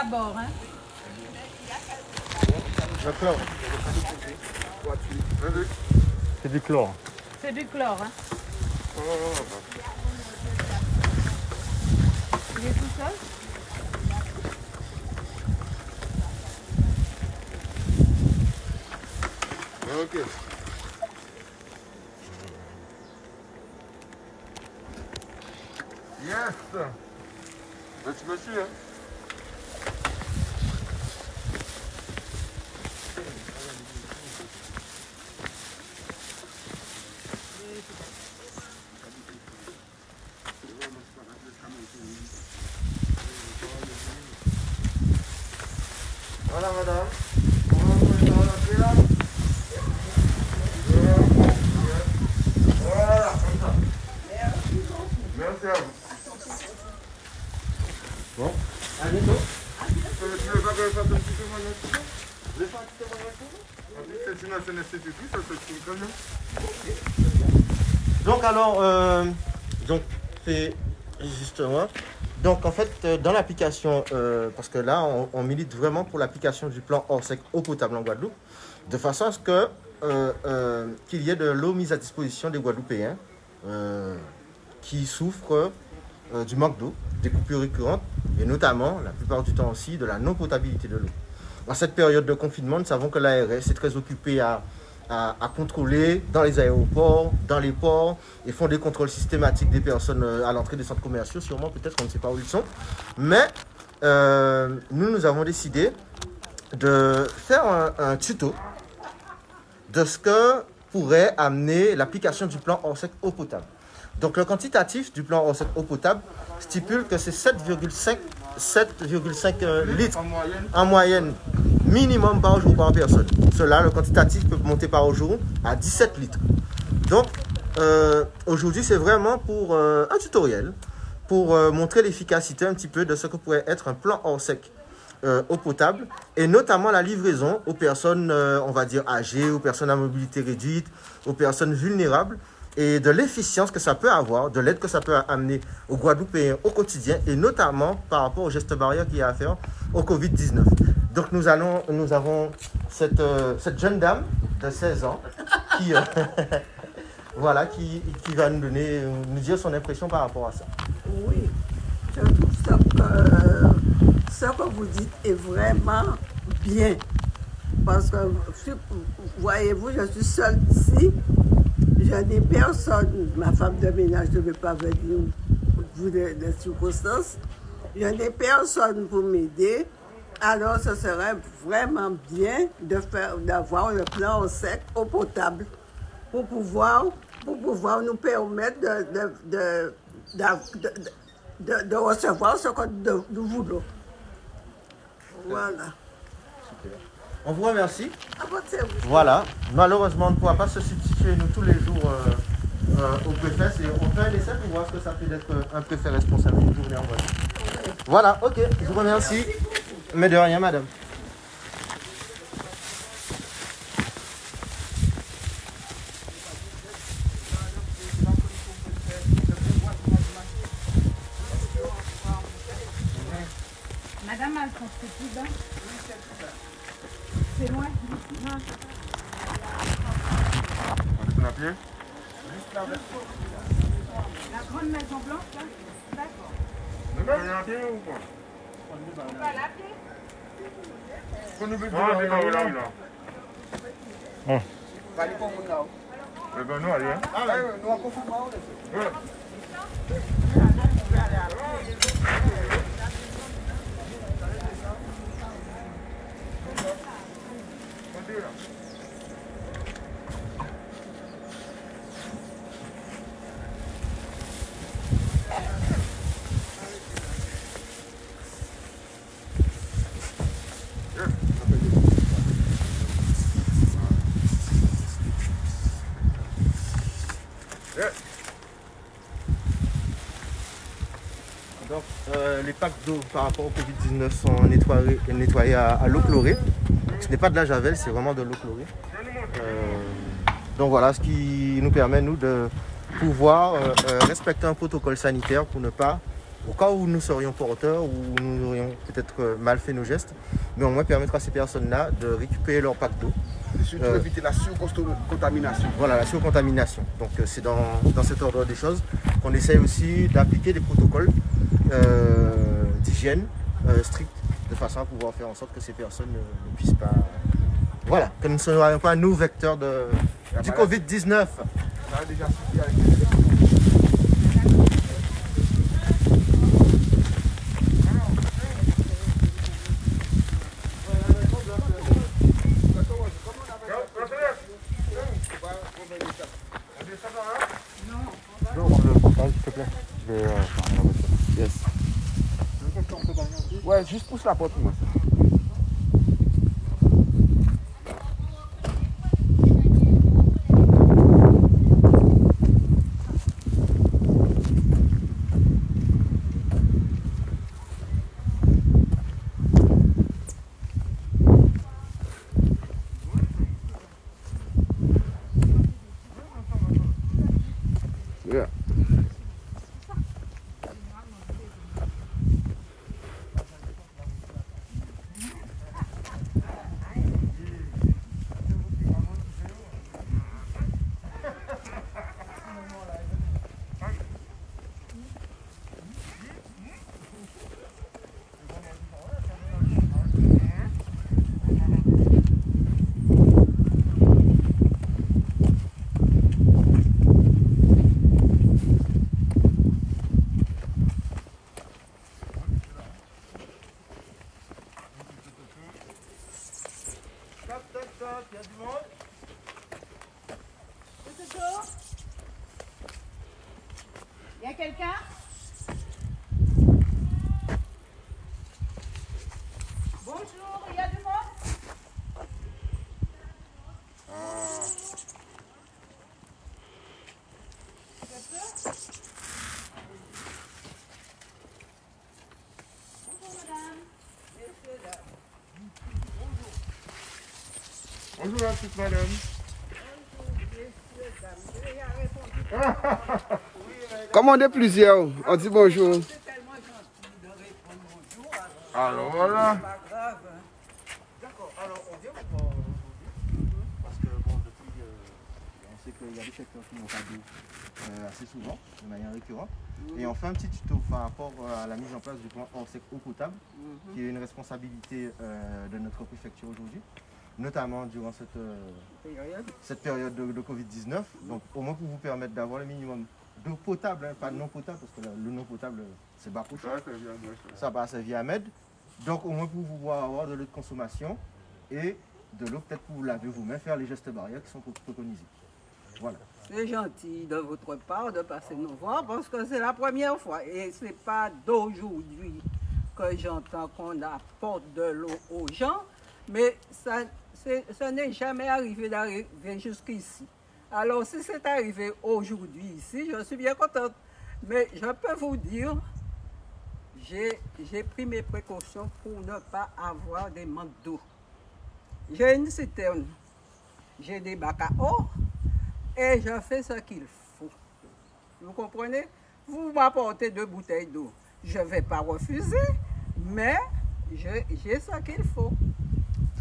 d'abord. Hein. Le chlore. C'est du chlore. C'est du chlore. Hein. Il est tout seul? Ok. Yes. Merci, monsieur. Hein? Voilà, madame. Voilà, comme ça. Merci à vous. Bon, à bientôt. Tu veux pas que je fasse un petit témoignage? Je vais faire un petit témoignage? C'est une ancienne institutrice, ça se trouve quand même. Donc alors, donc c'est justement, donc en fait dans l'application, parce que là on milite vraiment pour l'application du plan hors sec eau potable en Guadeloupe, de façon à ce que qu'il y ait de l'eau mise à disposition des Guadeloupéens qui souffrent du manque d'eau, des coupures récurrentes et notamment la plupart du temps aussi de la non potabilité de l'eau. En cette période de confinement, nous savons que l'ARS est très occupée à contrôler dans les aéroports, dans les ports, et font des contrôles systématiques des personnes à l'entrée des centres commerciaux, sûrement, peut-être, on ne sait pas où ils sont. Mais nous avons décidé de faire un tuto de ce que pourrait amener l'application du plan hors sec eau potable. Donc le quantitatif du plan hors sec eau potable stipule que c'est 7,5 litres en moyenne minimum par jour par personne. Cela, le quantitatif peut monter par jour à 17 litres. Donc, aujourd'hui, c'est vraiment pour un tutoriel, pour montrer l'efficacité un petit peu de ce que pourrait être un plan hors sec eau potable, et notamment la livraison aux personnes, on va dire, âgées, aux personnes à mobilité réduite, aux personnes vulnérables, et de l'efficience que ça peut avoir, de l'aide que ça peut amener aux Guadeloupéens au quotidien, et notamment par rapport aux gestes barrières qu'il y a à faire au Covid-19. Donc nous avons cette jeune dame de 16 ans qui, voilà, qui va nous dire son impression par rapport à ça. Oui, je trouve ça que vous dites est vraiment bien. Parce que, voyez-vous, je suis seule ici. Je n'ai personne, ma femme de ménage ne veut pas venir pour des circonstances. Je n'ai personne pour m'aider. Alors, ce serait vraiment bien d'avoir le plan au sec, eau potable, pour pouvoir nous permettre de recevoir ce que nous voulons. Voilà. Super. On vous remercie. À votre service. Voilà. Malheureusement, on ne pourra pas se substituer nous tous les jours au préfet. On fait un essai pour voir ce que ça fait d'être un préfet responsable d'une journée en Guadeloupe. Voilà, ok. Je vous remercie. Mais de rien, madame. Madame Alphonse, c'est plus bas? C'est loin? Non. On descend à pied? La grande maison blanche, là? D'accord. Nous allons à pied ou quoi? On va à la pied? Eh ben nous, allez. Donc, les packs d'eau par rapport au Covid-19 sont nettoyés à l'eau chlorée. Ce n'est pas de la javel, c'est vraiment de l'eau chlorée. Donc voilà, ce qui nous permet, nous, de pouvoir respecter un protocole sanitaire pour ne pas au cas où nous serions porteurs ou nous aurions peut-être mal fait nos gestes, mais au moins permettre à ces personnes-là de récupérer leur pack d'eau. Et surtout éviter la surcontamination. Voilà, la surcontamination. Donc c'est dans cet ordre des choses qu'on essaye aussi d'appliquer des protocoles d'hygiène stricts, de façon à pouvoir faire en sorte que ces personnes ne puissent pas... Voilà, que nous ne soyons pas nous vecteurs du Covid-19. Ça a déjà suffi avec les... Non, le portage, s'il te plaît. Je vais fermer la voiture. Yes. Ouais, juste pousse la porte, moi. Yeah. Il y a du monde. Il y a quelqu'un? Bonjour, il y a du monde? Bonjour madame. Bonjour la petite madame. Commandez plusieurs, on dit bonjour. Alors voilà. D'accord, alors on vient vous voir aujourd'hui, parce que bon, depuis, on sait qu'il y a des secteurs qui n'ont pas d'eau assez souvent, de manière récurrente. Et on fait un petit tuto par rapport à la mise en place du plan Orsec eau potable, qui est une responsabilité de notre préfecture aujourd'hui, notamment durant cette période de Covid-19. Donc au moins pour vous permettre d'avoir le minimum d'eau potable, hein, pas non potable, parce que le non potable c'est bas pour ça va servir à Med. Donc au moins pour pouvoir avoir de l'eau de consommation et de l'eau peut-être pour vous laver vous-même, faire les gestes barrières qui sont préconisés. Voilà. C'est gentil de votre part de passer nous voir parce que c'est la première fois et ce n'est pas d'aujourd'hui que j'entends qu'on apporte de l'eau aux gens, mais ça n'est jamais arrivé d'arriver jusqu'ici. Alors si c'est arrivé aujourd'hui ici, je suis bien contente. Mais je peux vous dire, j'ai pris mes précautions pour ne pas avoir des manques d'eau. J'ai une citerne, j'ai des bacs à eau et je fais ce qu'il faut. Vous comprenez? Vous m'apportez 2 bouteilles d'eau. Je ne vais pas refuser, mais j'ai ce qu'il faut.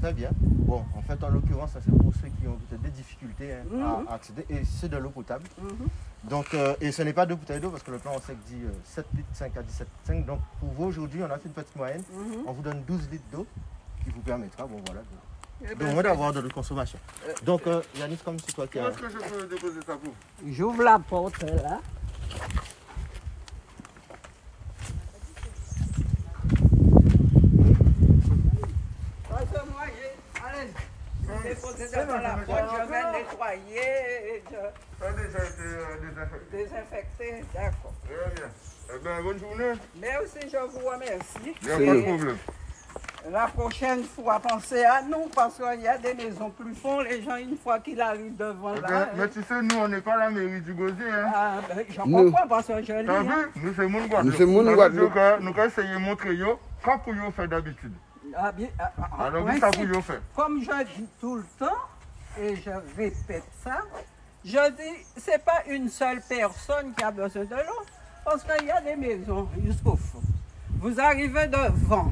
Très bien. Bon, en fait, en l'occurrence, ça c'est pour ceux qui ont peut-être des difficultés hein, à accéder, et c'est de l'eau potable. Donc, et ce n'est pas 2 bouteilles d'eau parce que le plan Orsec dit 7 litres 5 à 17,5. Donc, pour vous aujourd'hui, on a fait une petite moyenne. On vous donne 12 litres d'eau qui vous permettra, bon voilà, au moins d'avoir de l'eau de consommation. Donc, Yanis, comme c'est toi qui as... Est-ce que je peux déposer ça pour? J'ouvre la porte là. Je vais nettoyer, Ça a déjà été désinfecter, d'accord. Très bien. Eh bien, bonne journée. Merci, je vous remercie. Il n'y a pas de problème. La prochaine fois, pensez à nous parce qu'il y a des maisons plus fonds, les gens, une fois qu'ils arrivent devant là. Mais tu sais, nous, on n'est pas la mairie du Gosier. Hein. Ah, ben, je comprends parce que je lis. T'as Hein. vu? Nous, c'est mon Guadeloupe. Nous, c'est mon Guadeloupe. Nous, allons essayer de montrer yo, quand pour yo faire d'habitude. Ah, bien, Alors, principe, ça pour yo faire. comme je dis tout le temps, et je répète ça, je dis, c'est pas une seule personne qui a besoin de l'eau. Parce qu'il y a des maisons jusqu'au fond. Vous arrivez devant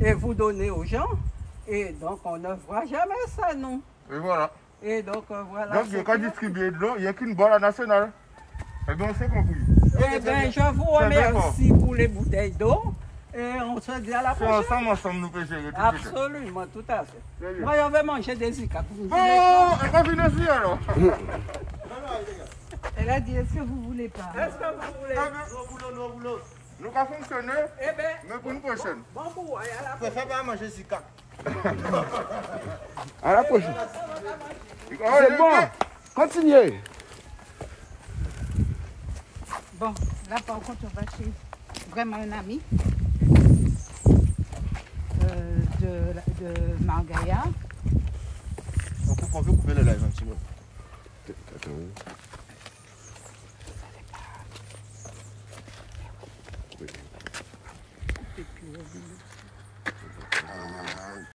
et vous donnez aux gens. Et donc, on ne voit jamais ça, non. Et voilà. Et donc, voilà. Donc, il n'y a qu'à distribuer de l'eau, il n'y a qu'une boîte nationale. Eh bien, on s'est compris. Eh bien, je vous remercie pour les bouteilles d'eau. Et on se dit à la C'est prochaine. ensemble, nous pêcher. Absolument, tout à fait. Très bien. Moi, je vais manger des icats. Oh, on va finir ici alors. Elle a dit, est-ce que vous voulez pas? Est-ce que vous voulez? Nous allons fonctionner, Eh bien, mais pour une prochaine. bon bout, à la Je préfère pas manger si cap. À la prochaine. Oh, C'est bon. Continuez. Bon, là par contre, on va chez vraiment un ami de Margaya. On peut couper le live un petit peu. Attends.